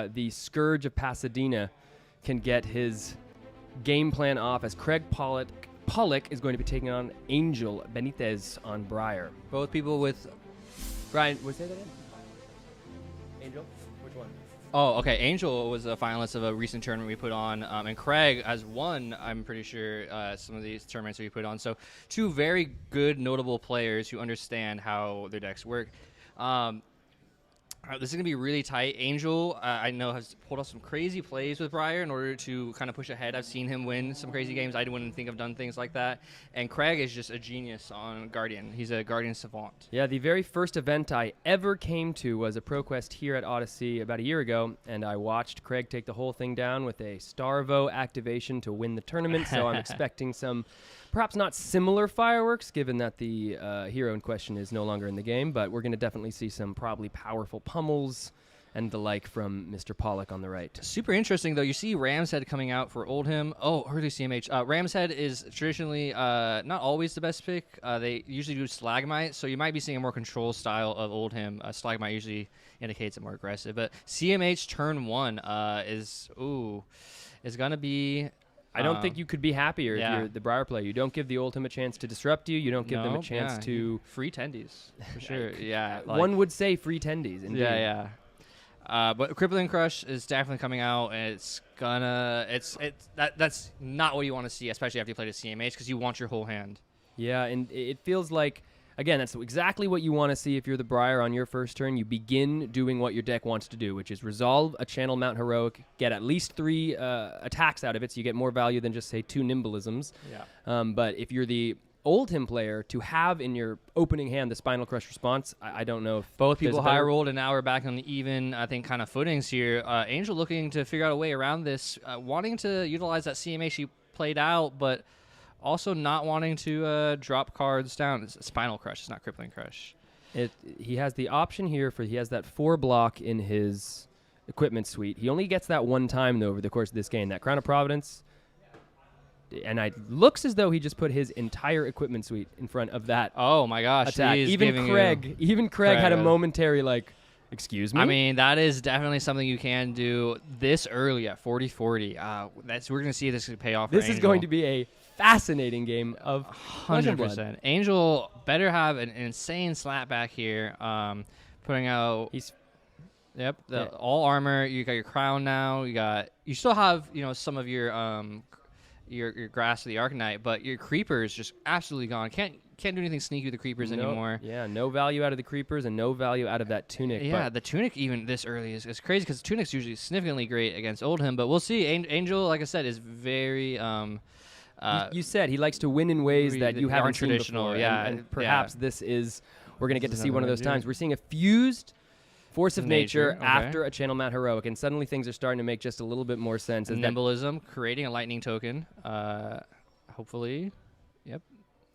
the Scourge of Pasadena can get his game plan off as Craig Pollack is going to be taking on Angel Benitez on Briar. Both people with... Brian, would you say that again? Angel? Which one? Oh, okay. Angel was a finalist of a recent tournament we put on, and Craig has won, I'm pretty sure, some of these tournaments that we put on. So two very good, notable players who understand how their decks work. This is going to be really tight. Angel, I know, has pulled off some crazy plays with Briar in order to kind of push ahead. I've seen him win some crazy games. I wouldn't think I've done things like that. And Craig is just a genius on Guardian. He's a Guardian savant. Yeah, the very first event I ever came to was a ProQuest here at Odyssey about a year ago, and I watched Craig take the whole thing down with a Starvo activation to win the tournament, so I'm expecting some perhaps not similar fireworks, given that the hero in question is no longer in the game, but we're going to definitely see some probably powerful pummels and the like from Mr. Pollack on the right. Super interesting, though. You see Ram's Head coming out for Oldhim. Oh, early CMH. Ram's Head is traditionally not always the best pick. They usually do Slagmite, so you might be seeing a more control style of Oldhim. Slagmite usually indicates it more aggressive. But CMH turn 1 is going to be... I don't think you could be happier if you're the Briar player. You don't give the Oldhim a chance to disrupt you. You don't give them a chance to... Free tendies, for sure. Yeah. One would say free tendies, indeed. Yeah. But Crippling Crush is definitely coming out, and that's not what you want to see, especially after you played a CMH, because you want your whole hand. Yeah, and it feels like, again, that's exactly what you want to see if you're the Briar on your first turn. You begin doing what your deck wants to do, which is resolve a Channel Mount Heroic, get at least 3 attacks out of it, so you get more value than just, say, 2 Nimblisms. Yeah. But if you're the Oldhim player, to have in your opening hand the Spinal Crush response, I don't know if... Both people high rolled, and now we're back on the even, I think, kind of footings here. Angel looking to figure out a way around this, wanting to utilize that CMA she played out, but... also not wanting to drop cards down. It's Spinal Crush. It's not Crippling Crush. He has the option here he has that 4 block in his equipment suite. He only gets that one time, though, over the course of this game. That Crown of Providence. And it looks as though he just put his entire equipment suite in front of that. Oh, my gosh. Attack. Even Craig had a momentary, excuse me? I mean, that is definitely something you can do this early at 40-40. We're going to see this pay off for This is Angel. going to be a fascinating game of 100%. Angel better have an insane slap back here. Putting out all armor. You got your crown now. You still have some of your Grass of the Arcanite, but your creepers just absolutely gone. Can't do anything sneaky with the creepers anymore. Yeah, no value out of the creepers and no value out of that tunic. Yeah, the tunic even this early is crazy because the tunic's usually significantly great against Oldhim, but we'll see. Angel, like I said, is very. You said he likes to win in ways that you haven't seen traditional. before. Yeah, and perhaps this is we're going to get to see one of those times. We're seeing a fused Force of Nature after a Channel Mount Heroic, and suddenly things are starting to make just a little bit more sense. Nimbilism, creating a lightning token, hopefully. Yep.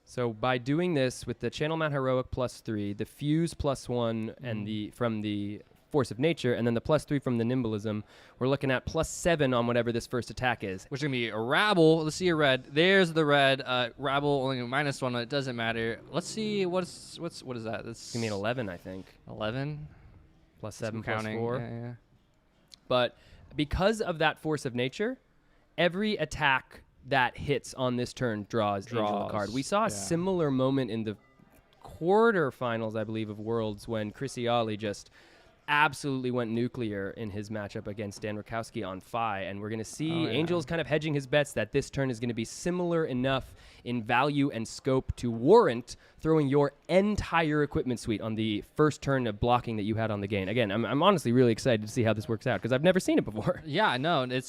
So by doing this with the Channel Mount Heroic +3, the Fuse +1, and from the Force of Nature, and then the +3 from the Nimbilism, we're looking at +7 on whatever this first attack is. Which is going to be a Rabble. Let's see a red. There's the red. Rabble only -1. It doesn't matter. Let's see what is that? That's going to be an 11, I think. 11? +7, counting. +4. Yeah. But because of that Force of Nature, every attack that hits on this turn draws Angel a card. We saw a similar moment in the quarterfinals, I believe, of Worlds when Chrysiali just absolutely went nuclear in his matchup against Dan Rakowski on Phi, and we're going to see Angel's kind of hedging his bets that this turn is going to be similar enough in value and scope to warrant throwing your entire equipment suite on the first turn of blocking that you had on the game. Again, I'm honestly really excited to see how this works out because I've never seen it before. Yeah, no, it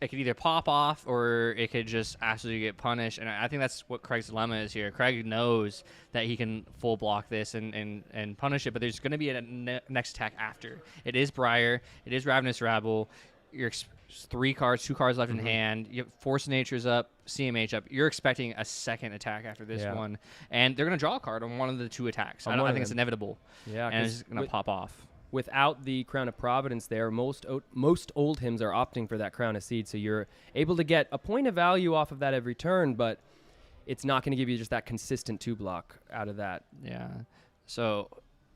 could either pop off or it could just absolutely get punished, and I think that's what Craig's dilemma is here. Craig knows that he can full block this and punish it, but there's going to be a next attack after. It is Briar. It is Ravenous Rabble. You're 2 cards left in hand. You have Force of Nature's up, CMH up. You're expecting a second attack after this one, and they're going to draw a card on one of the 2 attacks. I think it's inevitable. Yeah, and it's going to pop off. Without the Crown of Providence there, most Oldhims are opting for that Crown of Seed, so you're able to get a point of value off of that every turn, but it's not going to give you just that consistent 2 block out of that. Yeah. So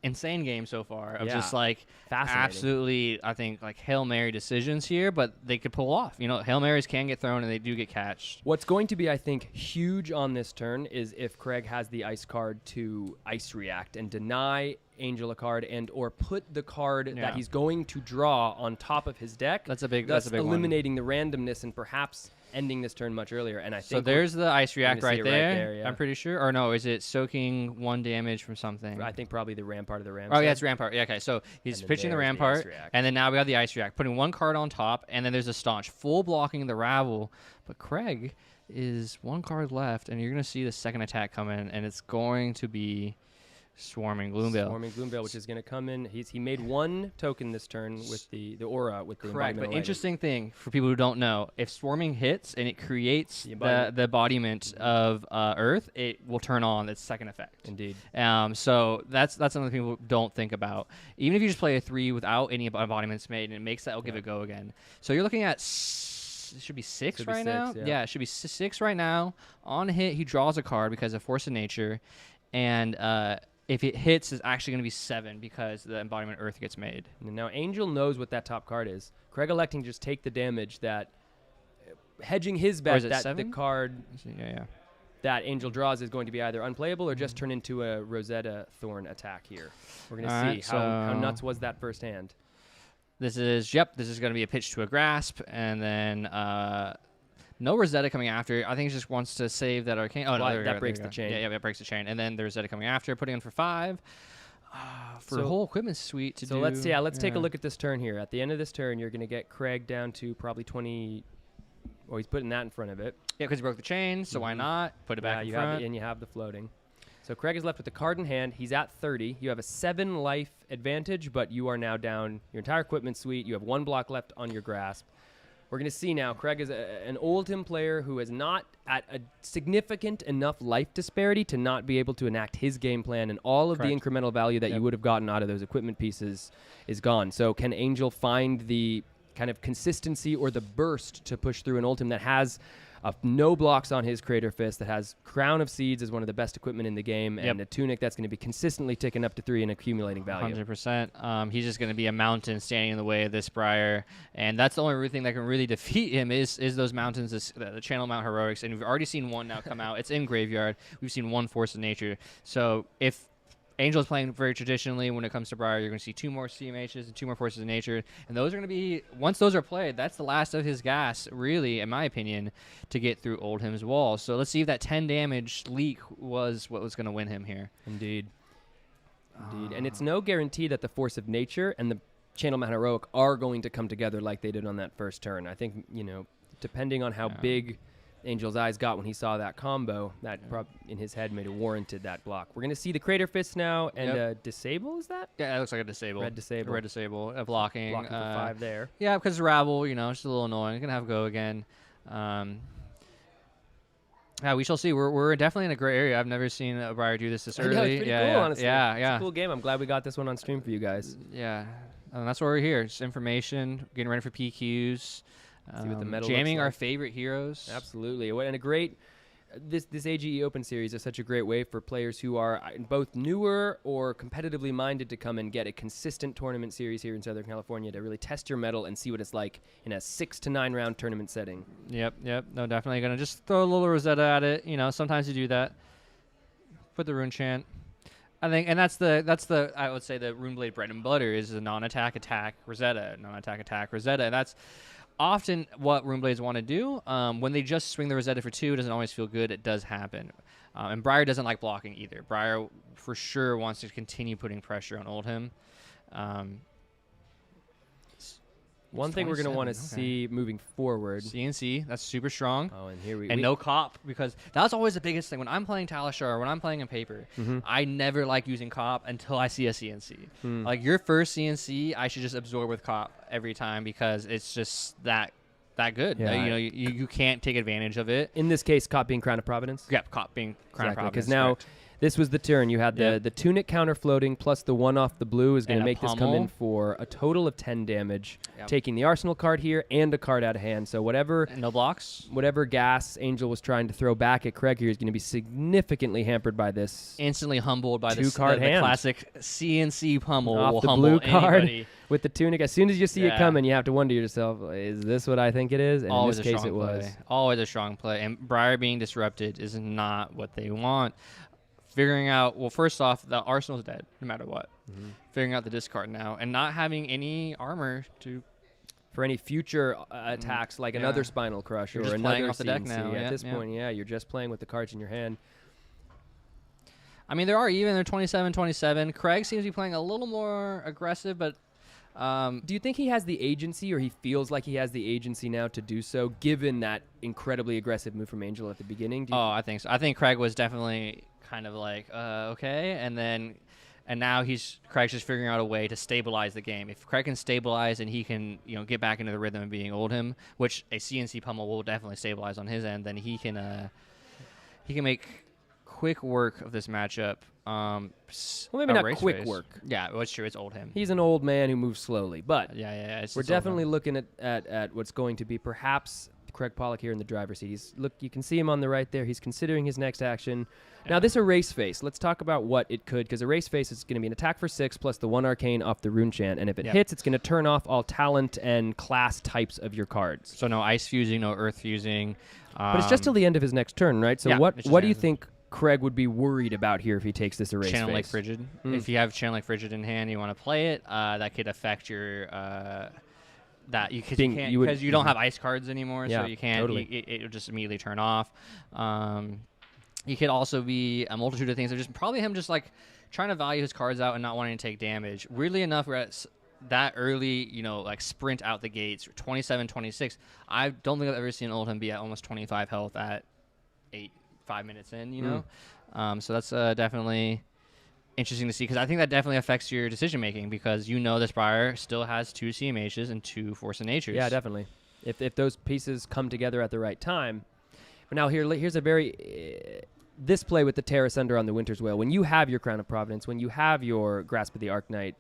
insane game so far of Yeah. just like Fascinating. absolutely, I think, like Hail Mary decisions here, but they could pull off. You know, Hail Marys can get thrown and they do get catched. What's going to be, I think, huge on this turn is if Craig has the ice card to ice react and deny Angel a card and or put the card that he's going to draw on top of his deck. That's a big thus one. eliminating the randomness and perhaps ending this turn much earlier. And I think so there's the ice react right there. Right there, yeah. I'm pretty sure. Or no, is it soaking 1 damage from something? I think probably the Rampart of the Ram. Oh, yeah, it's Rampart. Yeah, okay, so he's pitching the Rampart, and then now we have the Ice React, putting 1 card on top, and then there's a Staunch, full blocking the Ravel. But Craig is 1 card left, and you're going to see the second attack come in, and it's going to be Swarming Gloomveil. Swarming Gloomveil, which is going to come in. He made 1 token this turn with the aura with the Correct, embodiment. but interesting thing for people who don't know, if Swarming hits and it creates the embodiment of Earth, it will turn on its second effect. Indeed. So that's something people don't think about. Even if you just play a 3 without any embodiments made, and it makes that, it'll give it a go again. So you're looking at it should be 6 right now. Yeah, it should be 6 right now. On hit, he draws a card because of Force of Nature, and if it hits, it's actually going to be 7 because the embodiment Earth gets made. And now Angel knows what that top card is. Craig electing to just take the damage that hedging his bet that 7? the card Yeah. that Angel draws is going to be either unplayable or just turn into a Rosetta Thorn attack here. We're going to see how nuts was that first hand. This is going to be a pitch to a grasp, and then no Rosetta coming after. I think he just wants to save that Arcane. Oh, no, that breaks the chain. Yeah, that breaks the chain. And then the Rosetta coming after, putting in for 5. For a whole equipment suite to do. So let's take a look at this turn here. At the end of this turn, you're going to get Craig down to probably 20. Well, he's putting that in front of it. Yeah, because he broke the chain, so why not? Put it back in front. And you have the floating. So Craig is left with the card in hand. He's at 30. You have a 7 life advantage, but you are now down your entire equipment suite. You have 1 block left on your grasp. We're going to see now, Craig is an Oldhim player who is not at a significant enough life disparity to not be able to enact his game plan, and all of the incremental value that you would have gotten out of those equipment pieces is gone. So can Angel find the kind of consistency or the burst to push through an Oldhim that has no blocks on his Crater Fist, that has Crown of Seeds as one of the best equipment in the game, and a Tunic that's going to be consistently ticking up to 3 and accumulating value. 100%. He's just going to be a mountain standing in the way of this Briar, and that's the only thing that can really defeat him is those mountains, the Channel Mount Heroics, and we've already seen 1 now come out. It's in Graveyard. We've seen 1 Force of Nature. So if Angel is playing very traditionally when it comes to Briar, you're going to see 2 more CMHs and 2 more Forces of Nature. And those are going to be, once those are played, that's the last of his gas, really, in my opinion, to get through Oldhim's wall. So let's see if that 10 damage leak was what was going to win him here. Indeed. And it's no guarantee that the Force of Nature and the Channel Mount Heroic are going to come together like they did on that first turn. I think, depending on how big Angel's eyes got when he saw that combo, that in his head made it warranted that block. We're going to see the Crater Fist now, and disable, is that? Yeah, it looks like a disable. Red disable. Red disable. Blocking. Blocking for 5 there. Yeah, because Rabble, just a little annoying. Going to have a go again. Yeah, we shall see. We're definitely in a gray area. I've never seen a Briar do this early. It's pretty cool, honestly. Yeah, It's a cool game. I'm glad we got this one on stream for you guys. Yeah, and that's why we're here. Just information, getting ready for PQs. See what the meta jamming looks like. our favorite heroes. Absolutely. And a great this AGE Open Series is such a great way for players who are both newer or competitively minded to come and get a consistent tournament series here in Southern California to really test your mettle and see what it's like in a 6 to 9 round tournament setting. Yep. No, definitely gonna just throw a little Rosetta at it. Sometimes you do that. Put the Rune Chant. I think, and that's the I would say the Runeblade bread and butter is a non-attack Rosetta, non-attack attack Rosetta. And that's often what Runeblades want to do. When they just swing the Rosetta for 2, it doesn't always feel good. It does happen. And Briar doesn't like blocking either. Briar for sure wants to continue putting pressure on Oldhim. One thing we're going to want to see moving forward. CNC, that's super strong. Oh, and here we no cop, because that's always the biggest thing. When I'm playing Talishar, or when I'm playing in paper, I never like using cop until I see a CNC. Like your first CNC, I should just absorb with cop every time because it's just that good. Yeah. You can't take advantage of it. In this case, cop being Crown of Providence. Yeah, cop being Crown of Providence. Because now This was the turn. You had the tunic counter floating plus the 1 off the blue is going to make this come in for a total of 10 damage, taking the arsenal card here and a card out of hand. So whatever no blocks, whatever gas Angel was trying to throw back at Craig here is going to be significantly hampered by this. Instantly humbled by the classic CNC pummel off will the humble blue card anybody. With the tunic. As soon as you see it coming, you have to wonder to yourself, is this what I think it is? And Always in this a case, strong it was. play. Always a strong play. And Briar being disrupted is not what they want. Figuring out, well, first off, the arsenal's dead, no matter what. Figuring out the discard now, and not having any armor to for any future attacks, like another Spinal Crush or another off the deck CNC. now. At this point, you're just playing with the cards in your hand. I mean, there are even. They're 27-27. Craig seems to be playing a little more aggressive, but do you think he has the agency, or he feels like he has the agency now to do so, given that incredibly aggressive move from Angel at the beginning? I think so. I think Craig was definitely kind of like, okay, and now Craig's just figuring out a way to stabilize the game. If Craig can stabilize and he can, get back into the rhythm of being Oldhim, which a CNC pummel will definitely stabilize on his end, then he can make quick work of this matchup. Well, maybe not quick work. Yeah, well, it's true. It's Oldhim. He's an old man who moves slowly, but it's we're definitely looking at what's going to be perhaps Craig Pollack here in the driver's seat. You can see him on the right there. He's considering his next action. Now, this erase face, let's talk about what it could, because erase face is going to be an attack for 6 plus the 1 arcane off the rune chant, and if it hits, it's going to turn off all talent and class types of your cards. So no ice fusing, no earth fusing. But it's just till the end of his next turn, right? So what do you think Craig would be worried about here if he takes this erase Channel face? Lake Frigid. If you have Channel Lake Frigid in hand, you want to play it. That could affect your because you don't have ice cards anymore, so you can't. Totally. It'll just immediately turn off. It could also be a multitude of things. Or just probably him just like trying to value his cards out and not wanting to take damage. Weirdly enough, we're at that early, like sprint out the gates, 27-26. I don't think I've ever seen Oldhim be at almost 25 health at 5 minutes in. So that's definitely interesting to see, because I think that definitely affects your decision making, because this Briar still has 2 CMHs and 2 Force of Natures. Yeah, definitely. If those pieces come together at the right time. But now here's a very this play with the Terra Sunder on the Winter's Wail. When you have your Crown of Providence, when you have your Grasp of the Arknight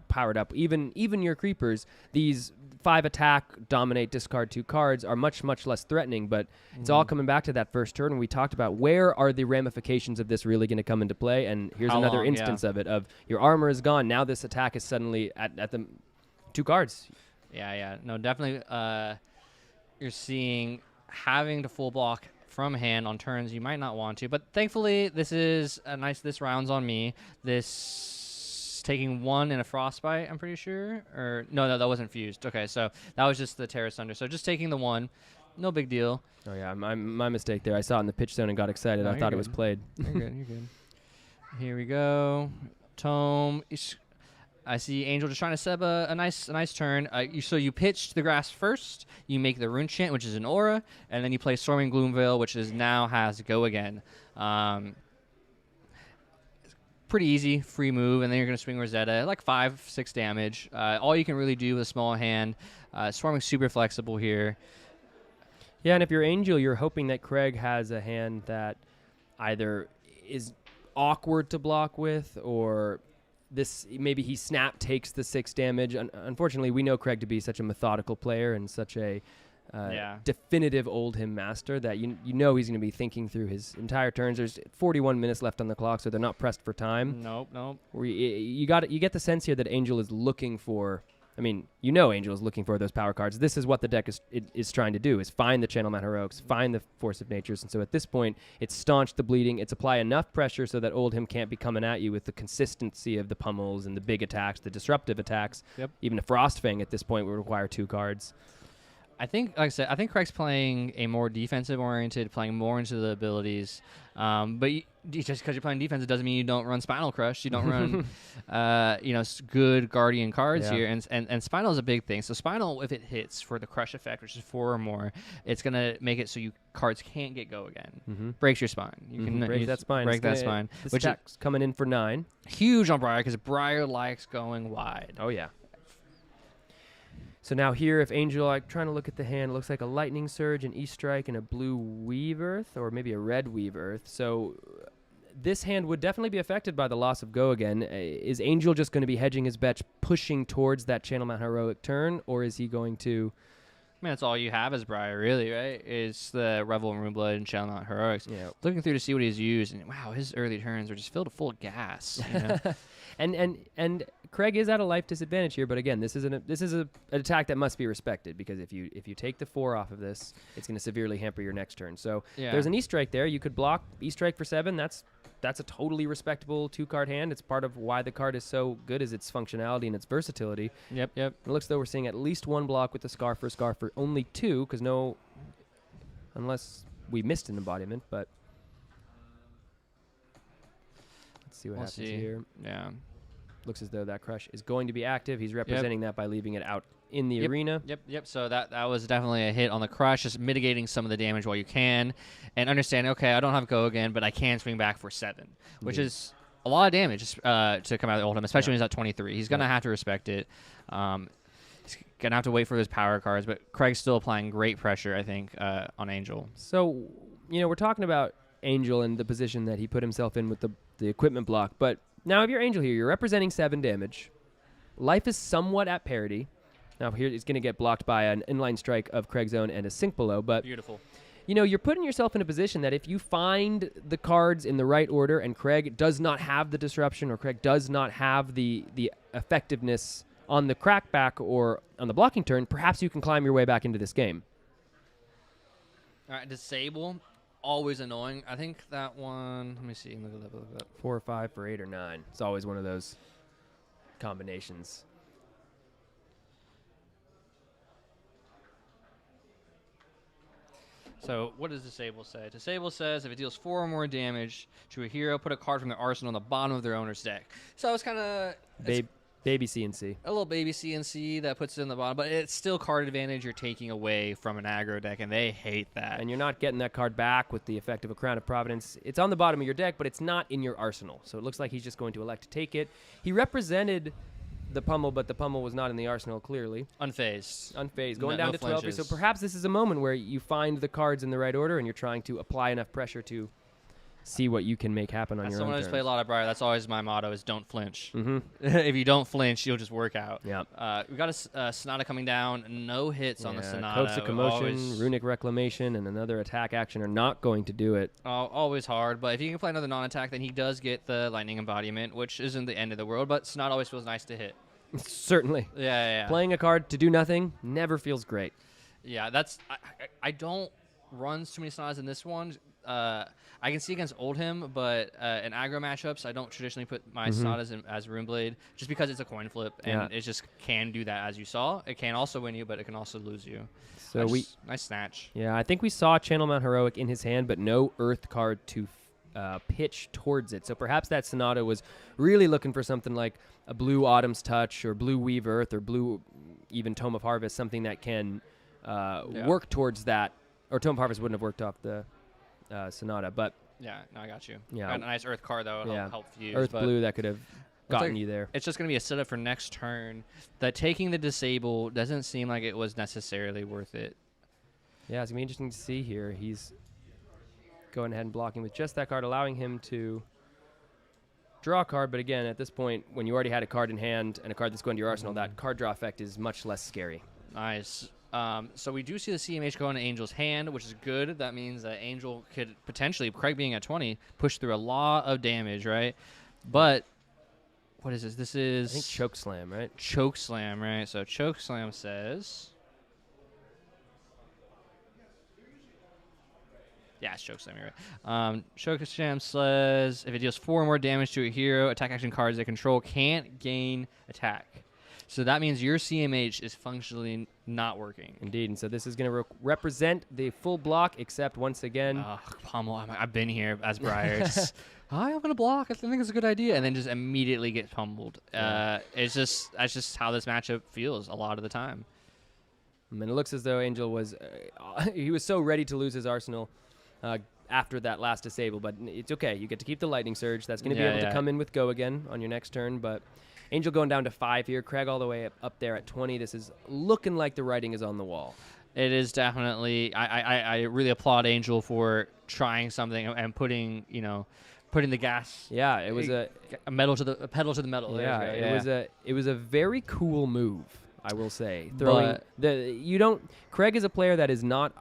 powered up, even your creepers, these 5 attack, dominate, discard 2 cards are much, much less threatening, but it's all coming back to that first turn when we talked about where are the ramifications of this really going to come into play, and here's another instance of it, of your armor is gone, now this attack is suddenly at the 2 cards. Yeah. No, definitely you're seeing having to full block from hand on turns you might not want to, but thankfully this round's on me. This taking 1 in a frostbite, I'm pretty sure, or no, that wasn't fused. Okay, so that was just the Terra Sunder. So just taking the 1, no big deal. Oh yeah, my mistake there. I saw it in the pitch zone and got excited. I thought it was played. You're good. Here we go. Tome. I see Angel just trying to set up a nice turn. So you pitch the grass first, you make the Rune Chant, which is an aura, and then you play Storming Gloomveil, which now has Go Again. Pretty easy, free move, and then you're going to swing Rosetta, like 5-6 damage. All you can really do with a small hand. Storming's super flexible here. Yeah, and if you're Angel, you're hoping that Craig has a hand that either is awkward to block with, or maybe he snap takes the 6 damage. Unfortunately, we know Craig to be such a methodical player and such a definitive Oldhim master that you know he's going to be thinking through his entire turns. There's 41 minutes left on the clock, so they're not pressed for time. Nope. You get the sense here that Angel is looking for. I mean, Angel is looking for those power cards. This is what the deck is trying to do, is find the Channel Man Heroics, find the Force of Natures. And so at this point, it's staunch the bleeding. It's apply enough pressure so that Oldhim can't be coming at you with the consistency of the pummels and the big attacks, the disruptive attacks. Yep. Even a Frostfang at this point would require 2 cards. I think, like I said, Craig's playing a more defensive-oriented, playing more into the abilities. But just because you're playing defense, it doesn't mean you don't run Spinal Crush. You don't run, good Guardian cards here. And Spinal is a big thing. So Spinal, if it hits for the Crush effect, which is 4 or more, it's going to make it so cards can't get Go Again. Breaks your spine. You can break that spine. Break that spine. This attack's coming in for 9. Huge on Briar, because Briar likes going wide. Oh, yeah. So now here, if Angel, trying to look at the hand, it looks like a Lightning Surge, an E-Strike, and a blue Weave Earth, or maybe a red Weave Earth. So this hand would definitely be affected by the loss of Go again. Is Angel just going to be hedging his bets, pushing towards that Channel Mount Heroic turn, or is he going to... I mean, that's all you have as Briar, really, right? Is the Revel and Runeblood and Channel Mount Heroics. Yeah. Looking through to see what he's used, and wow, his early turns are just filled full of gas. You know? And Craig is at a life disadvantage here, but again, this is an attack that must be respected, because if you take the 4 off of this, it's going to severely hamper your next turn. So there's an E-Strike there. You could block E-Strike for 7. That's a totally respectable 2-card hand. It's part of why the card is so good, is its functionality and its versatility. Yep. It looks though we're seeing at least 1 block with the Scarf for only 2, because unless we missed an embodiment, but let's see what happens here. Yeah. Looks as though that crush is going to be active. He's representing that by leaving it out in the arena. Yep. So that was definitely a hit on the crush, just mitigating some of the damage while you can, and understanding, okay, I don't have Go again, but I can swing back for 7, which is a lot of damage to come out of Oldhim, especially when he's at 23. He's going to have to respect it. He's going to have to wait for those power cards, but Craig's still applying great pressure, I think, on Angel. So, we're talking about Angel and the position that he put himself in with the equipment block, but now if you're Angel here, you're representing 7 damage. Life is somewhat at parity. Now here it's going to get blocked by an inline strike of Craig's own and a sink below, but beautiful. You're putting yourself in a position that if you find the cards in the right order and Craig does not have the disruption, or Craig does not have the effectiveness on the crackback or on the blocking turn, perhaps you can climb your way back into this game. All right, disable, always annoying. I think that one, let me see. Look it up. 4 or 5 for 8 or 9. It's always one of those combinations. So what does Disable say? Disable says if it deals 4 or more damage to a hero, put a card from their arsenal on the bottom of their owner's deck. So it's kind of... Baby CNC. A little baby CNC that puts it in the bottom, but it's still card advantage you're taking away from an aggro deck, and they hate that. And you're not getting that card back with the effect of a Crown of Providence. It's on the bottom of your deck, but it's not in your arsenal. So it looks like he's just going to elect to take it. He represented the pummel, but the pummel was not in the arsenal, clearly. Unfazed. Going down to 12 here. So perhaps this is a moment where you find the cards in the right order, and you're trying to apply enough pressure to see what you can make happen on your own someone who's terms. played a lot of Briar, that's always my motto, is don't flinch. Mm-hmm. If you don't flinch, you'll just work out. Yeah. We got a Sonata coming down. No hits on the Sonata. Coax of Commotion, Runic Reclamation, and another attack action are not going to do it. Always hard, but if you can play another non-attack, then he does get the Lightning Embodiment, which isn't the end of the world, but Sonata always feels nice to hit. Certainly. Yeah. Playing a card to do nothing never feels great. Yeah, I don't run too many Sonatas in this one. I can see against Oldhim, but in aggro matchups, I don't traditionally put my Sonatas as Runeblade, just because it's a coin flip, and it just can do that, as you saw. It can also win you, but it can also lose you. So nice snatch. Yeah, I think we saw Channel Mount Heroic in his hand, but no Earth card to pitch towards it. So perhaps that Sonata was really looking for something like a blue Autumn's Touch, or blue Weave Earth, or blue even Tome of Harvest, something that can work towards that. Or Tome of Harvest wouldn't have worked off the Sonata, but yeah, no, I got you. Yeah, got a nice Earth card though. Help fuse. Earth blue that could have gotten you there. It's just going to be a setup for next turn. That taking the disable doesn't seem like it was necessarily worth it. Yeah, it's gonna be interesting to see here. He's going ahead and blocking with just that card, allowing him to draw a card. But again, at this point, when you already had a card in hand and a card that's going to your arsenal, that card draw effect is much less scary. Nice. So we do see the CMH go into Angel's hand, which is good. That means that Angel could potentially, Craig being at 20, push through a lot of damage, right? But what is this? This is... I think Choke Slam, right? Choke Slam, right? So Choke Slam says... Yeah, it's Choke Slam, you're right. Choke Slam says, if it deals 4 or more damage to a hero, attack action cards they control can't gain attack. So that means your CMH is functionally not working. Indeed, and so this is going to represent the full block, except once again... Pummel, I've been here as Briar. I'm going to block. I think it's a good idea. And then just immediately get pummeled. That's just how this matchup feels a lot of the time. And it looks as though Angel was... he was so ready to lose his arsenal after that last disable, but it's okay. You get to keep the Lightning Surge. That's going to be able to come in with Go again on your next turn, but... Angel going down to 5 here. Craig all the way up there at 20. This is looking like the writing is on the wall. It is definitely. I really applaud Angel for trying something and putting, putting the gas. Yeah, it was a pedal to the metal. Yeah, it was a very cool move, I will say. But Craig is a player that is not.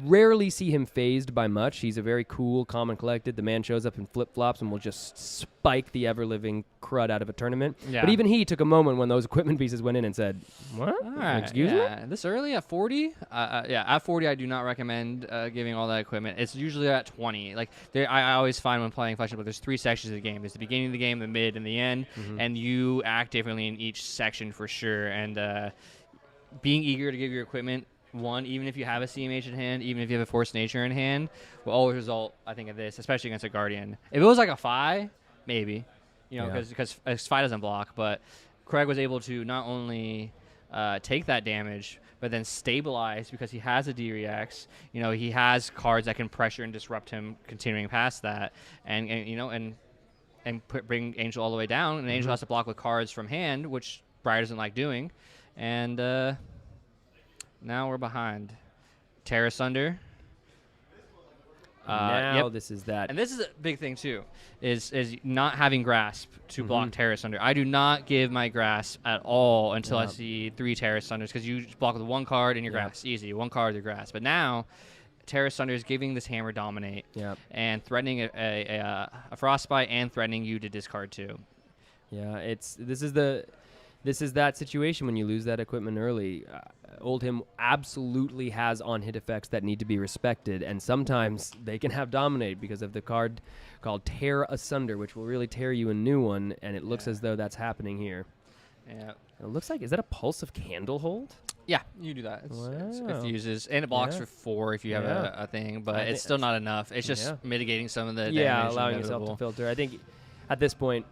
Rarely see him phased by much. He's a very cool, calm, and collected. The man shows up in flip-flops and will just spike the ever-living crud out of a tournament. Yeah. But even he took a moment when those equipment pieces went in and said, "What? Excuse me?" This early at 40? At 40, I do not recommend giving all that equipment. It's usually at 20. Like I always find when playing Flesh and Blood, there's 3 sections of the game. There's the beginning of the game, the mid, and the end. And you act differently in each section for sure. And being eager to give your equipment, even if you have a CMH in hand, even if you have a Force Nature in hand, will always result, I think, of this, especially against a Guardian. If it was like a Phi, maybe, because Phi doesn't block, but Craig was able to not only take that damage, but then stabilize because he has a D-Reacts. He has cards that can pressure and disrupt him continuing past that, and bring Angel all the way down, and Angel has to block with cards from hand, which Briar doesn't like doing, and now we're behind. Tear Asunder. This is that. And this is a big thing, too, is not having Grasp to block Tear Asunder. I do not give my Grasp at all until I see 3 Tear Asunders, because you just block with 1 card and your Grasp. Easy. 1 card, your Grasp. But now, Tear Asunder is giving this hammer dominate and threatening a Frostbite and threatening you to discard 2. Yeah, this is that situation when you lose that equipment early. Oldhim absolutely has on-hit effects that need to be respected, and sometimes they can have dominate because of the card called Tear Asunder, which will really tear you a new one, and it looks as though that's happening here. Yeah. It looks like, is that a Pulse of Candle hold? Yeah, you do that. It fuses, and it blocks for 4 if you have a thing, but it's still not enough. It's just mitigating some of the damage. Allowing yourself to filter. I think at this point,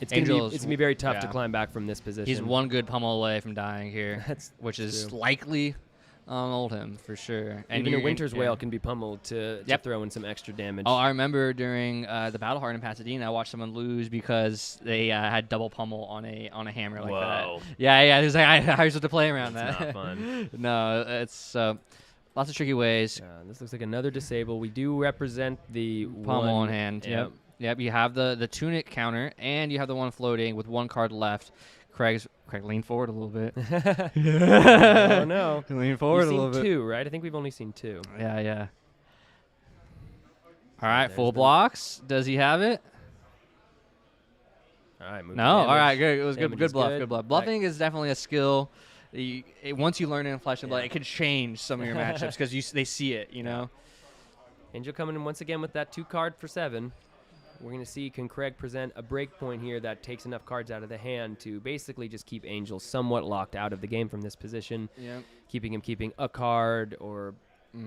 it's going to be very tough to climb back from this position. He's 1 good pummel away from dying here, which is likely Oldhim for sure. And even a Winter's Whale can be pummeled to throw in some extra damage. Oh, I remember during the Battle Hard in Pasadena, I watched someone lose because they had double pummel on a hammer like that. Yeah. It was like I was supposed to play around that. Not fun. No, it's lots of tricky ways. This looks like another disable. We do represent the pummel on hand. Yep, you have the Tunic counter, and you have the one floating with 1 card left. Craig, lean forward a little bit. Oh, no. Lean forward a little bit. 2, right? I think we've only seen 2. Yeah. All right, full blocks. Does he have it? All right, move no? All right, good. It was good bluff. Good bluff. Bluffing is definitely a skill. Once you learn it in Flesh and Blood, it could change some of your matchups because they see it, Angel coming in once again with that 2 card for 7. We're going to see, can Craig present a break point here that takes enough cards out of the hand to basically just keep Angel somewhat locked out of the game from this position, keeping a card or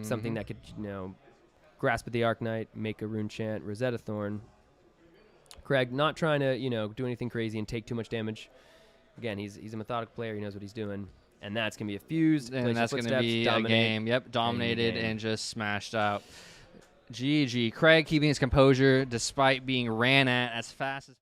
something that could, Grasp of the Arknight, make a Rune Chant, Rosetta Thorn. Craig not trying to, do anything crazy and take too much damage. Again, he's a methodical player. He knows what he's doing. And that's going to be a fuse. And that's going to be a game. Yep, dominated and just smashed out. GG. Craig keeping his composure despite being ran at as fast as